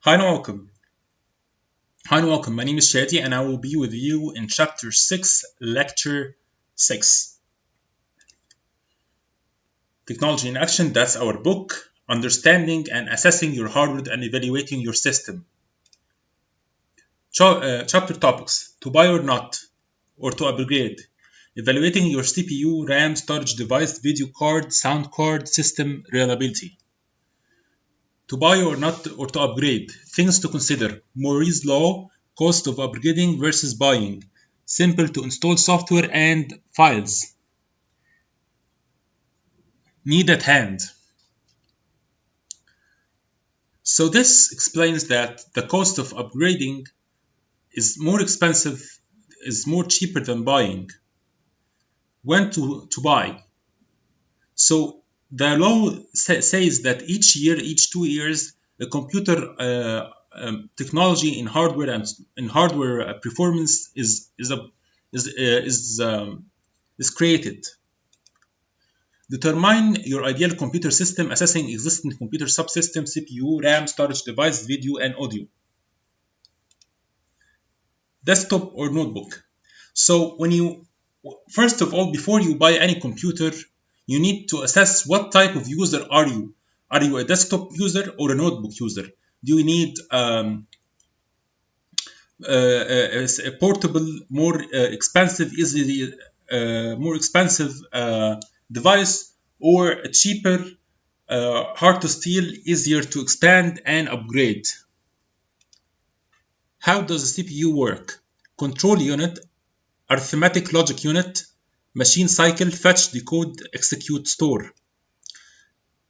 Hi and welcome. Hi and welcome. My name is Shadi and I will be with you in Chapter 6, Lecture 6. Technology in Action, that's our book. Understanding and assessing your hardware and evaluating your system. Chapter topics: to buy or not, or to upgrade. Evaluating your CPU, RAM, storage device, video card, sound card, system reliability. To buy or not, or to upgrade. Things to consider: Moore's law, cost of upgrading versus buying, simple to install software and files, need at hand. So this explains that the cost of upgrading is more expensive, is more cheaper than buying. When to buy? So the law says that each year, each 2 years, the computer technology in hardware and in hardware performance is created. Determine your ideal computer system, assessing existing computer subsystem, CPU, RAM, storage device, video, and audio. Desktop or notebook. So when you first of all, before you buy any computer, you need to assess what type of user are you. Are you a desktop user or a notebook user? Do you need a portable, more expensive device, or a cheaper, hard to steal, easier to expand and upgrade? How does a CPU work? Control unit, arithmetic logic unit, machine cycle, fetch, decode, execute, store.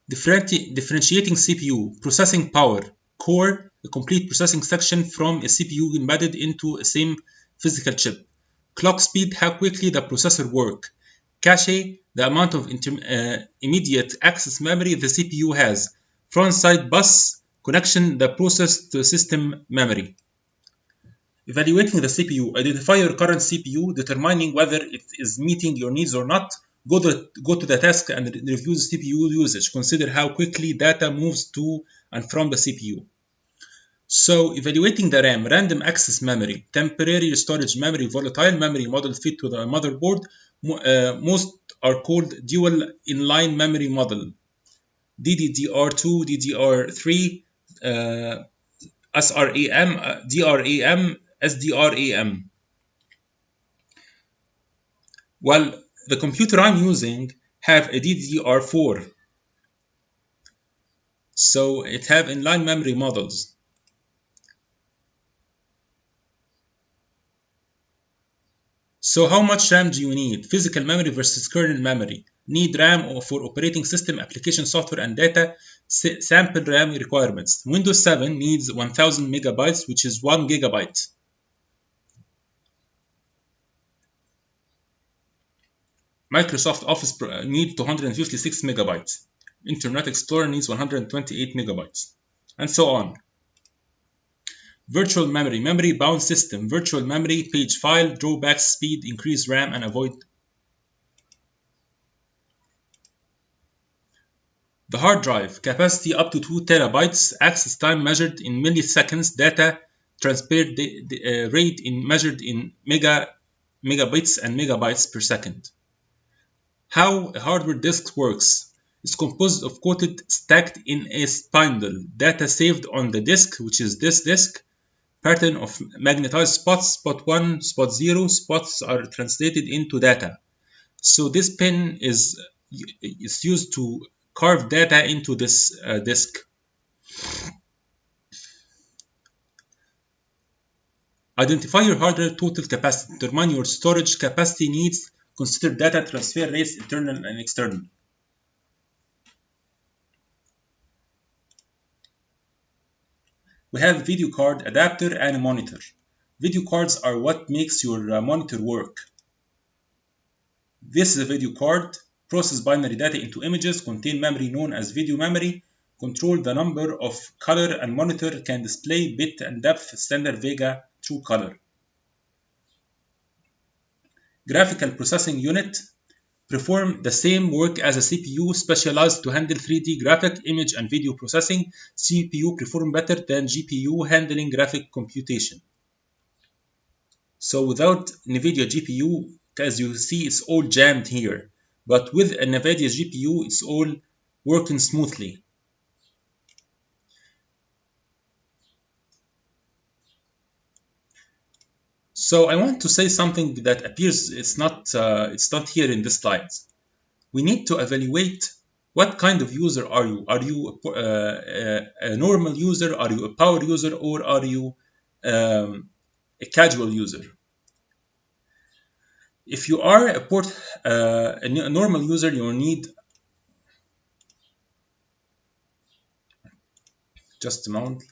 Differentiating CPU, processing power, core, a complete processing section from a CPU embedded into a same physical chip. Clock speed, how quickly the processor work. Cache, the amount of immediate access memory the CPU has. Front-side bus connection, the process to system memory. Evaluating the CPU, identify your current CPU, determining whether it is meeting your needs or not. Go to the task and review the CPU usage. Consider how quickly data moves to and from the CPU. So, evaluating the RAM, random access memory, temporary storage memory, volatile memory model fit to the motherboard. Most are called dual inline memory model. DDR2, DDR3, SRAM, DRAM, SDRAM. Well, the computer I'm using have a DDR4, so it have inline memory models. So how much RAM do you need? Physical memory versus kernel memory. Need RAM for operating system, application software, and data. Sample RAM requirements. Windows 7 needs 1000 megabytes, which is 1 gigabyte. Microsoft Office needs 256 megabytes. Internet Explorer needs 128 megabytes, and so on. Virtual memory, memory bound system, virtual memory, page file, drawback, speed, increase RAM, and avoid. The hard drive, capacity up to 2 terabytes, access time measured in milliseconds, data transfer rate measured in megabits and megabytes per second. How a hardware disk works. It's composed of coated stacked in a spindle. Data saved on the disk, which is this disk. Pattern of magnetized spots, spot 1, spot 0. Spots are translated into data. So this pin is used to carve data into this disk. Identify your hardware total capacity. Determine your storage capacity needs. Consider data transfer rates, internal and external. We have video card, adapter, and a monitor. Video cards are what makes your monitor work. This is a video card. Process binary data into images, contain memory known as video memory, control the number of color, and monitor can display bit and depth standard Vega true color. Graphical processing unit perform the same work as a CPU specialized to handle 3D graphic, image, and video processing. CPU perform better than GPU handling graphic computation. So without NVIDIA GPU, as you see, it's all jammed here. But with a NVIDIA GPU, it's all working smoothly. So I want to say something that appears it's not here in the slides. We need to evaluate what kind of user are you. Are you a normal user? Are you a power user? Or are you a casual user? If you are a normal user, you need just a moment.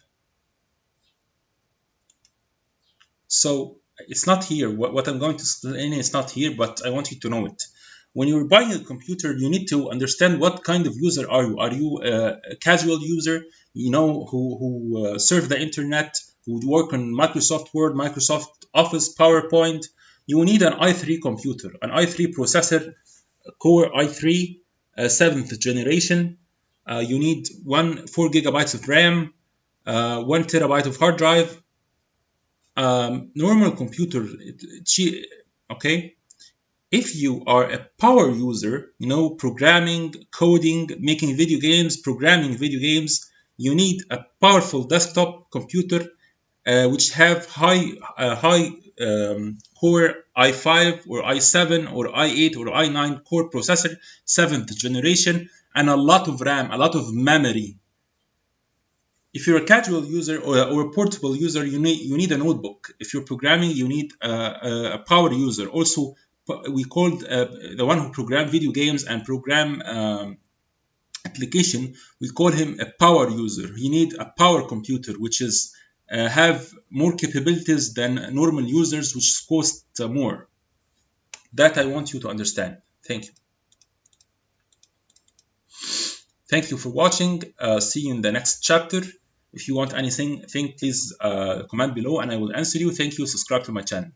So it's not here. What I'm going to explain is not here, but I want you to know it. When you're buying a computer, you need to understand what kind of user are you. Are you a casual user, who surf the internet, who work on Microsoft Word, Microsoft Office, PowerPoint? You need an i3 computer, an i3 processor, Core i3, 7th generation. You need 4 gigabytes of RAM, 1 terabyte of hard drive. Normal computer, okay. If you are a power user, programming, coding, making video games, programming video games, you need a powerful desktop computer, which have high core i5 or i7 or i8 or i9 core processor, 7th generation, and a lot of RAM, a lot of memory. If you're a casual user or a portable user, you need a notebook. If you're programming, you need a power user. Also, we called the one who program video games and program application, we call him a power user. He need a power computer, which is have more capabilities than normal users, which cost more. That I want you to understand. Thank you. Thank you for watching. See you in the next chapter. If you want anything, please comment below and I will answer you. Thank you. Subscribe to my channel.